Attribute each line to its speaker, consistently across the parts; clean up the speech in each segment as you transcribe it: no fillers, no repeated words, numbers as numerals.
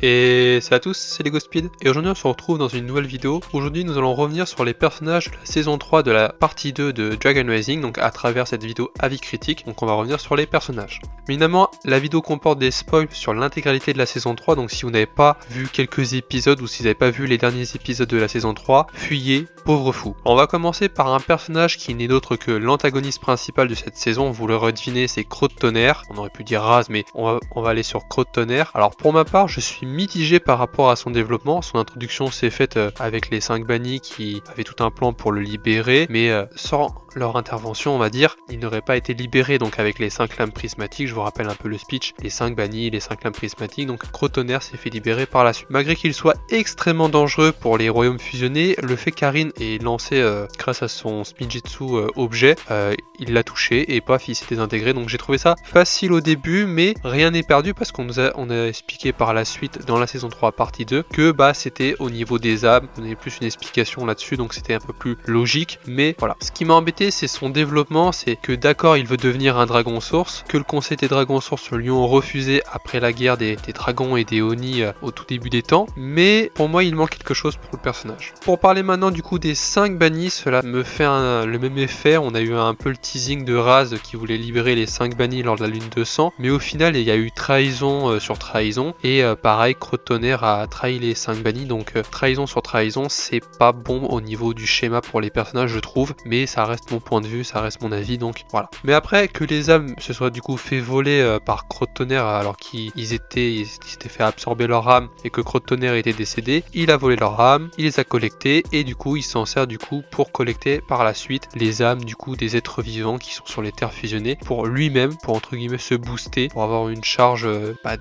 Speaker 1: Et salut à tous, c'est LegoSpeed et aujourd'hui on se retrouve dans une nouvelle vidéo. Aujourd'hui nous allons revenir sur les personnages de la saison 3 de la partie 2 de Dragon Rising, donc à travers cette vidéo avis critique, donc on va revenir sur les personnages. Mais évidemment la vidéo comporte des spoils sur l'intégralité de la saison 3, donc si vous n'avez pas vu quelques épisodes ou si vous n'avez pas vu les derniers épisodes de la saison 3, fuyez, pauvre fou. On va commencer par un personnage qui n'est d'autre que l'antagoniste principal de cette saison, vous l'aurez deviné, c'est Croc de Tonnerre, on aurait pu dire Raz mais on va aller sur Croc de Tonnerre. Alors pour ma part je suis mitigé par rapport à son développement. Son introduction s'est faite avec les 5 bannis qui avaient tout un plan pour le libérer, mais sans leur intervention on va dire, il n'aurait pas été libéré. Donc avec les 5 lames prismatiques, je vous rappelle un peu le speech, les 5 bannis, les 5 lames prismatiques, donc Croc de Tonnerre s'est fait libérer par la suite. Malgré qu'il soit extrêmement dangereux pour les royaumes fusionnés, le fait qu'Arin ait lancé grâce à son Spinjitzu objet, il l'a touché et paf il s'est désintégré. Donc j'ai trouvé ça facile au début, mais rien n'est perdu parce qu'on a expliqué par la suite dans la saison 3 partie 2 que bah c'était au niveau des âmes, on avait plus une explication là-dessus, donc c'était un peu plus logique. Mais voilà, ce qui m'a embêté c'est son développement, c'est que d'accord il veut devenir un dragon source, que le conseil des dragons sources lui ont refusé après la guerre des dragons et des Oni au tout début des temps, mais pour moi il manque quelque chose pour le personnage. Pour parler maintenant du coup des 5 bannis, cela me fait le même effet. On a eu un peu le teasing de Raz qui voulait libérer les 5 bannis lors de la lune de sang, mais au final il y a eu trahison sur trahison, et pareil Croc de Tonnerre a trahi les 5 bannis, donc trahison sur trahison, c'est pas bon au niveau du schéma pour les personnages je trouve, mais ça reste mon point de vue, ça reste mon avis, donc voilà. Mais après que les âmes se soient du coup fait voler par Croc de Tonnerre alors qu'ils s'étaient fait absorber leur âme et que Croc de Tonnerre était décédé, il a volé leur âme, il les a collectées et du coup il s'en sert du coup pour collecter par la suite les âmes du coup des êtres vivants qui sont sur les terres fusionnées pour lui-même, pour entre guillemets se booster, pour avoir une charge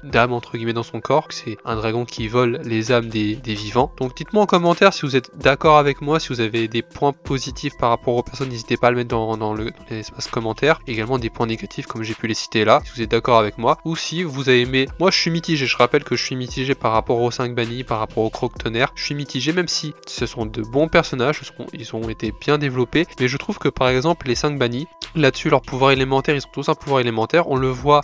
Speaker 1: d'âme entre guillemets dans son corps. C'est un dragon qui vole les âmes des vivants. Donc dites-moi en commentaire si vous êtes d'accord avec moi, si vous avez des points positifs par rapport aux personnes, n'hésitez pas à le mettre dans l'espace commentaire. Également des points négatifs comme j'ai pu les citer là, si vous êtes d'accord avec moi, ou si vous avez aimé. Moi je suis mitigé, je rappelle que je suis mitigé par rapport aux 5 bannis, par rapport au Croc de Tonnerre. Je suis mitigé même si ce sont de bons personnages, ils ont été bien développés, mais je trouve que par exemple les 5 bannis, là-dessus leur pouvoir élémentaire, ils ont tous un pouvoir élémentaire, on le voit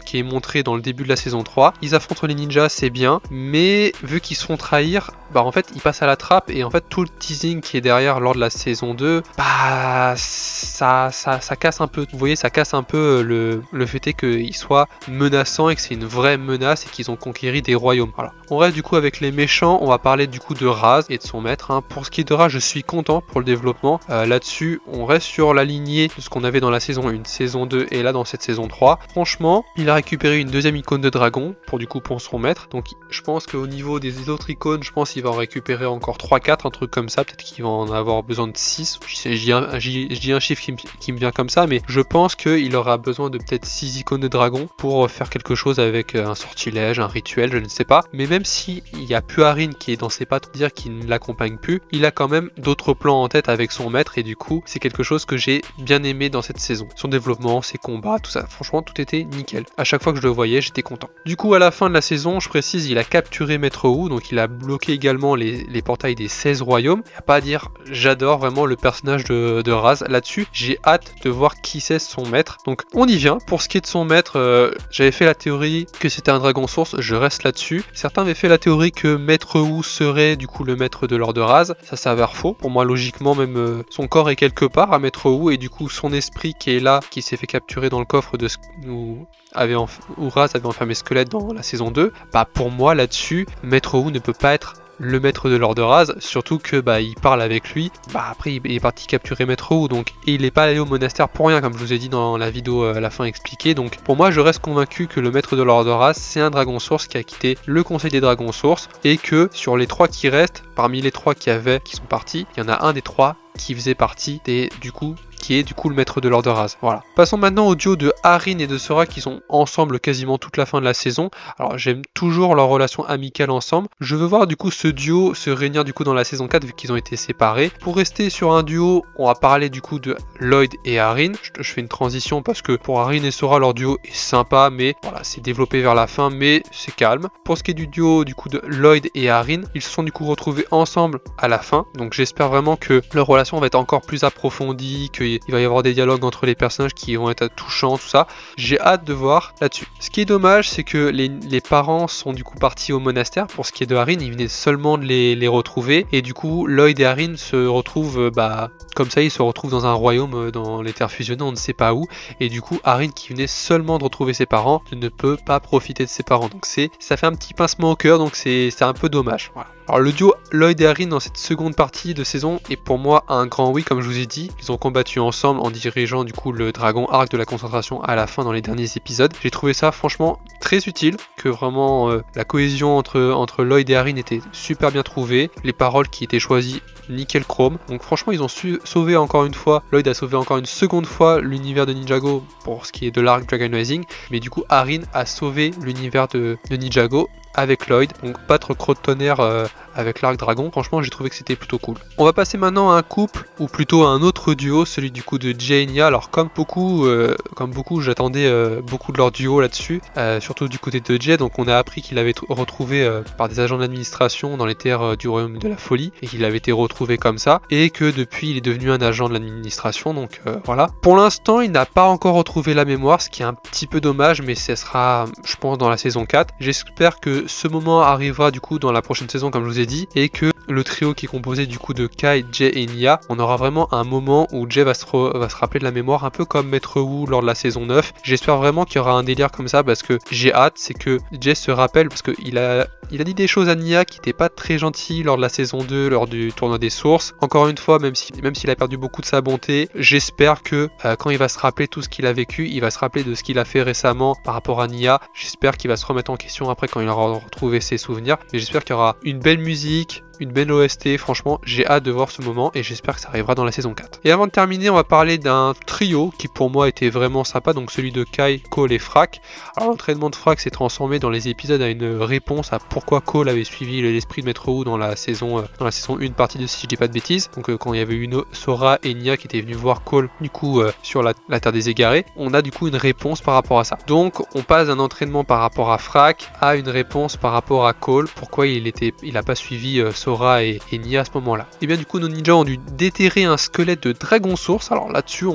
Speaker 1: qui est montré dans le début de la saison 3, ils affrontent les ninjas, c'est bien, mais vu qu'ils se font trahir, bah en fait ils passent à la trappe et en fait tout le teasing qui est derrière lors de la saison 2, bah ça casse un peu, vous voyez, ça casse un peu le fait qu'ils soient menaçants et que c'est une vraie menace et qu'ils ont conquéri des royaumes. Voilà. On reste du coup avec les méchants, on va parler du coup de Raz et de son maître. Hein. Pour ce qui est de Raz, je suis content pour le développement. Là-dessus, on reste sur la lignée de ce qu'on avait dans la saison 1, saison 2 et là dans cette saison 3. Franchement, il a récupéré une deuxième icône de dragon pour son maître. Donc je pense qu'au niveau des autres icônes, je pense qu'il va en récupérer encore 3-4, un truc comme ça. Peut-être qu'il va en avoir besoin de 6. Je dis un chiffre qui me vient comme ça, mais je pense qu'il aura besoin de peut-être 6 icônes de dragon pour faire quelque chose avec un sortilège, un rituel, je ne sais pas. Mais même s'il n'y a plus Arin qui est dans ses pattes, dire qu'il ne l'accompagne plus, il a quand même d'autres plans en tête avec son maître et du coup c'est quelque chose que j'ai bien aimé dans cette saison. Son développement, ses combats, tout ça, franchement tout était nickel. À chaque fois que je le voyais, j'étais content. Du coup à la fin de la saison, je précise, il a capturé Maître Wu, donc il a bloqué également les portails des 16 royaumes. Il n'y a pas à dire, j'adore vraiment le personnage de Raz. Là-dessus, j'ai hâte de voir qui c'est son maître. Donc on y vient. Pour ce qui est de son maître, j'avais fait la théorie que c'était un dragon source, je reste là-dessus. Certains avaient fait la théorie que Maître Wu serait du coup le maître de l'ordre de Raz. Ça s'avère faux. Pour moi, logiquement, même son corps est quelque part à Maître Wu et du coup son esprit qui est là, qui s'est fait capturer dans le coffre de où Raz avait enfermé Squelette dans la saison 2. Bah pour moi là-dessus, Maître Wu ne peut pas être le maître de l'ordre de Raz, surtout que bah il parle avec lui, bah après il est parti capturer Maître Wu, donc et il n'est pas allé au monastère pour rien comme je vous ai dit dans la vidéo à la fin expliquée. Donc pour moi je reste convaincu que le maître de l'ordre de Raz c'est un dragon source qui a quitté le conseil des dragons sources et que sur les 3 qui restent, parmi les 3 qui sont partis, il y en a un des 3 qui faisait partie qui est du coup le maître de l'ordre de Raz. Voilà. Passons maintenant au duo de Arin et de Sora qui sont ensemble quasiment toute la fin de la saison. Alors j'aime toujours leur relation amicale ensemble. Je veux voir du coup ce duo se réunir du coup dans la saison 4 vu qu'ils ont été séparés. Pour rester sur un duo, on va parler du coup de Lloyd et Arin. Je fais une transition parce que pour Arin et Sora leur duo est sympa, mais voilà, c'est développé vers la fin, mais c'est calme. Pour ce qui est du duo du coup de Lloyd et Arin, ils se sont du coup retrouvés ensemble à la fin. Donc j'espère vraiment que leur relation va être encore plus approfondie, qu'il il va y avoir des dialogues entre les personnages qui vont être touchants, tout ça. J'ai hâte de voir là-dessus. Ce qui est dommage, c'est que les parents sont du coup partis au monastère. Pour ce qui est de Harine, ils venaient seulement de les retrouver. Et du coup, Lloyd et Harine se retrouvent, comme ça, ils se retrouvent dans un royaume, dans les terres fusionnées, on ne sait pas où. Et du coup, Harine, qui venait seulement de retrouver ses parents, ne peut pas profiter de ses parents. Donc ça fait un petit pincement au cœur, donc c'est un peu dommage. Voilà. Alors le duo Lloyd et Harine dans cette seconde partie de saison est pour moi un grand oui, comme je vous ai dit. Ils ont combattu ensemble en dirigeant du coup le dragon arc de la concentration à la fin dans les derniers épisodes. J'ai trouvé ça franchement très utile, que vraiment la cohésion entre Lloyd et Harine était super bien trouvée. Les paroles qui étaient choisies, nickel chrome. Donc franchement ils ont su sauver encore une fois, Lloyd a sauvé encore une seconde fois l'univers de Ninjago pour ce qui est de l'arc Dragon Rising. Mais du coup Harine a sauvé l'univers de Ninjago avec Lloyd, donc pas trop de tonnerre avec l'arc dragon. Franchement j'ai trouvé que c'était plutôt cool. On va passer maintenant à un couple, ou plutôt à un autre duo, celui du coup de Jay et Nya. Alors comme beaucoup j'attendais beaucoup de leur duo là-dessus, surtout du côté de Jay. Donc on a appris qu'il avait été retrouvé par des agents d'administration dans les terres du royaume de la folie, et qu'il avait été retrouvé comme ça, et que depuis il est devenu un agent de l'administration. Donc voilà. Pour l'instant il n'a pas encore retrouvé la mémoire, ce qui est un petit peu dommage, mais ce sera je pense dans la saison 4. J'espère que ce moment arrivera du coup dans la prochaine saison, comme je vous ai dit, et que le trio qui est composé du coup de Kai, Jay et Nya, on aura vraiment un moment où Jay va se rappeler de la mémoire, un peu comme Maître Wu lors de la saison 9. J'espère vraiment qu'il y aura un délire comme ça, parce que j'ai hâte, c'est que Jay se rappelle, parce qu'il a dit des choses à Nya qui n'étaient pas très gentilles lors de la saison 2, lors du tournoi des sources. Encore une fois, même s'il a perdu beaucoup de sa bonté, j'espère que quand il va se rappeler tout ce qu'il a vécu, il va se rappeler de ce qu'il a fait récemment par rapport à Nya. J'espère qu'il va se remettre en question après quand il aura retrouvé ses souvenirs, mais j'espère qu'il y aura une belle musique, une belle OST. Franchement j'ai hâte de voir ce moment, et j'espère que ça arrivera dans la saison 4. Et avant de terminer, on va parler d'un trio qui pour moi était vraiment sympa, donc celui de Kai, Cole et Frack. Alors l'entraînement de Frack s'est transformé dans les épisodes à une réponse à pourquoi Cole avait suivi l'esprit de Maître Wu dans la saison 1 partie 2 si je dis pas de bêtises. Donc quand il y avait eu Sora et Nya qui étaient venus voir Cole du coup sur la Terre des Égarés, on a du coup une réponse par rapport à ça. Donc on passe d'un entraînement par rapport à Frack à une réponse par rapport à Cole, pourquoi il a pas suivi Sora et Nya à ce moment-là. Et bien du coup nos ninjas ont dû déterrer un squelette de dragon source. Alors là-dessus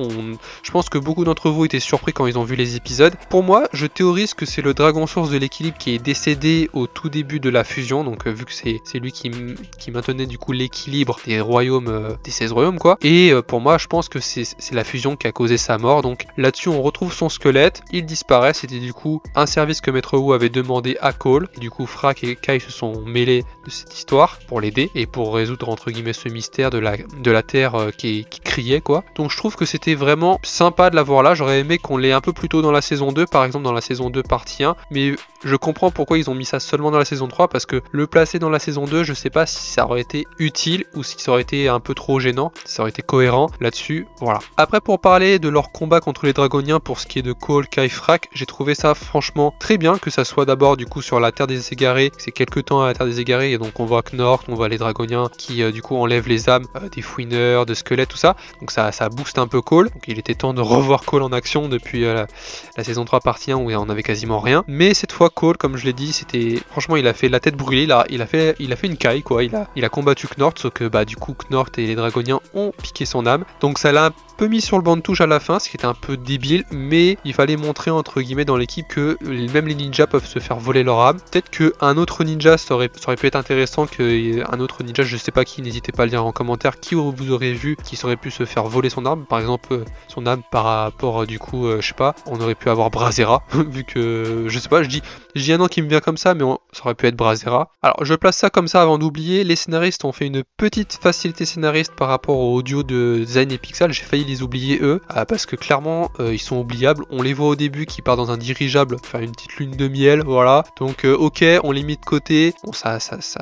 Speaker 1: je pense que beaucoup d'entre vous étaient surpris quand ils ont vu les épisodes. Pour moi je théorise que c'est le dragon source de l'équilibre qui est décédé au tout début de la fusion, donc vu que c'est lui qui maintenait du coup l'équilibre des royaumes, des 16 royaumes quoi. Et pour moi je pense que c'est la fusion qui a causé sa mort. Donc là-dessus on retrouve son squelette, il disparaît. C'était du coup un service que Maître Wu avait demandé à Cole, et du coup Frack et Kai se sont mêlés de cette histoire pour l'aider et pour résoudre entre guillemets ce mystère de la terre qui criait quoi. Donc je trouve que c'était vraiment sympa de l'avoir là. J'aurais aimé qu'on l'ait un peu plus tôt dans la saison 2, par exemple dans la saison 2 partie 1, mais je comprends pourquoi ils ont mis ça seulement dans la saison 3, parce que le placer dans la saison 2, je sais pas si ça aurait été utile ou si ça aurait été un peu trop gênant, si ça aurait été cohérent là-dessus, voilà. Après pour parler de leur combat contre les dragoniens pour ce qui est de Cole, Kai, Frack, j'ai trouvé ça franchement très bien, que ça soit d'abord du coup sur la Terre des Égarés, c'est quelques temps à la Terre des Égarés, et donc on voit Knort, on voit les dragoniens qui du coup enlèvent les âmes des fouineurs, de squelettes, tout ça, donc ça booste un peu Cole, donc il était temps de revoir Cole en action depuis la saison 3 partie 1 où on avait quasiment rien, mais cette fois Cole, comme je l'ai dit, c'était franchement il a fait la tête brûlée, il a fait une caille quoi, il a combattu Knort, sauf que du coup Knort et les dragoniens ont piqué son âme, donc ça l'a un peu mis sur le banc de touche à la fin, ce qui était un peu débile, mais il fallait montrer entre guillemets dans l'équipe que même les ninjas peuvent se faire voler leur âme. Peut-être qu'un autre ninja, ça aurait pu être intéressant, qu'un autre ninja, je sais pas qui, n'hésitez pas à le dire en commentaire, qui vous aurez vu qui aurait pu se faire voler son âme, par exemple son âme par rapport du coup, je sais pas, on aurait pu avoir Brazera, vu que, je sais pas, je dis un nom qui me vient comme ça, mais ça aurait pu être Brazera. Alors je place ça comme ça avant d'oublier, les scénaristes ont fait une petite facilité scénariste par rapport au duo de Zen et Pixel, j'ai failli les oublier eux, parce que clairement ils sont oubliables, on les voit au début qui part dans un dirigeable faire une petite lune de miel, voilà, donc ok, on les met de côté, bon, ça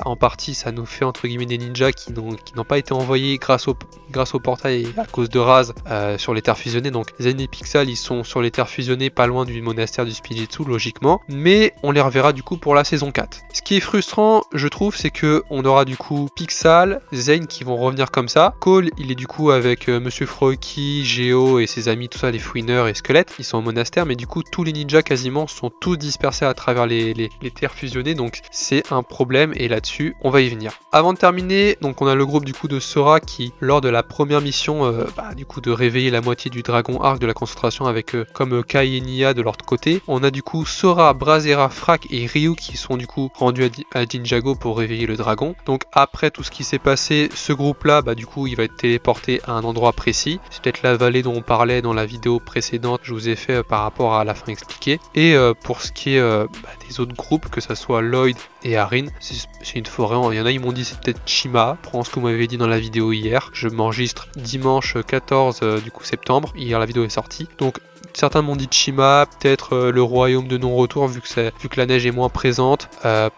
Speaker 1: en partie ça nous fait entre guillemets des ninjas qui n'ont pas été envoyés grâce au portail à cause de Raz sur les terres fusionnées, donc Zen et Pixel ils sont sur les terres fusionnées pas loin du monastère du Spijitzu logiquement, mais on les reverra du coup pour la saison 4. Ce qui est frustrant je trouve, c'est que on aura du coup Pixel, Zen qui vont revenir comme ça, Cole il est du coup avec Monsieur Froiki Loki, Geo et ses amis, tout ça, les fouineurs et squelettes, ils sont au monastère, mais du coup tous les ninjas quasiment sont tous dispersés à travers les terres fusionnées, donc c'est un problème et là-dessus on va y venir. Avant de terminer, donc on a le groupe du coup de Sora qui, lors de la première mission, du coup de réveiller la moitié du dragon arc de la concentration avec comme Kai et Nia de l'autre côté, on a du coup Sora, Brazera, Frack et Ryu qui sont du coup rendus à Ninjago pour réveiller le dragon. Donc après tout ce qui s'est passé, ce groupe là, du coup il va être téléporté à un endroit précis. C'est peut-être la vallée dont on parlait dans la vidéo précédente, je vous ai fait par rapport à la fin expliquée. Et pour ce qui est des autres groupes, que ça soit Lloyd et Arin, c'est une forêt. Il y en a, ils m'ont dit c'est peut-être Shima, prends ce que vous m'avez dit dans la vidéo hier. Je m'enregistre dimanche 14 du coup septembre, hier la vidéo est sortie. Donc certains m'ont dit Chima, peut-être le royaume de non-retour vu que la neige est moins présente.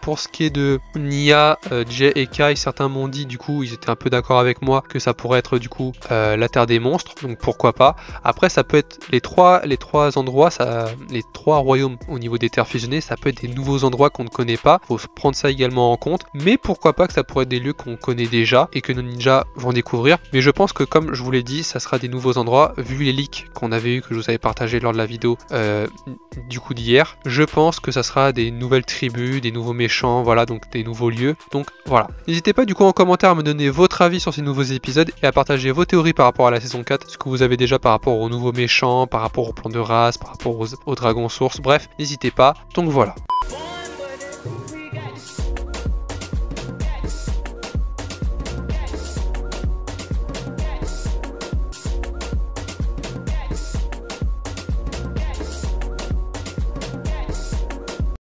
Speaker 1: Pour ce qui est de Nia, Jay et Kai, certains m'ont dit du coup, ils étaient un peu d'accord avec moi que ça pourrait être du coup la terre des monstres, donc pourquoi pas. Après ça peut être les trois endroits, les trois royaumes au niveau des terres fusionnées, ça peut être des nouveaux endroits qu'on ne connaît pas, faut prendre ça également en compte, mais pourquoi pas que ça pourrait être des lieux qu'on connaît déjà et que nos ninjas vont découvrir. Mais je pense que comme je vous l'ai dit, ça sera des nouveaux endroits, vu les leaks qu'on avait eu, que je vous avais partagé lors de la vidéo du coup d'hier. Je pense que ça sera des nouvelles tribus, des nouveaux méchants, voilà, donc des nouveaux lieux. Donc voilà. N'hésitez pas du coup en commentaire à me donner votre avis sur ces nouveaux épisodes et à partager vos théories par rapport à la saison 4, ce que vous avez déjà par rapport aux nouveaux méchants, par rapport au plan de race, par rapport aux dragons sources, bref, n'hésitez pas. Donc voilà.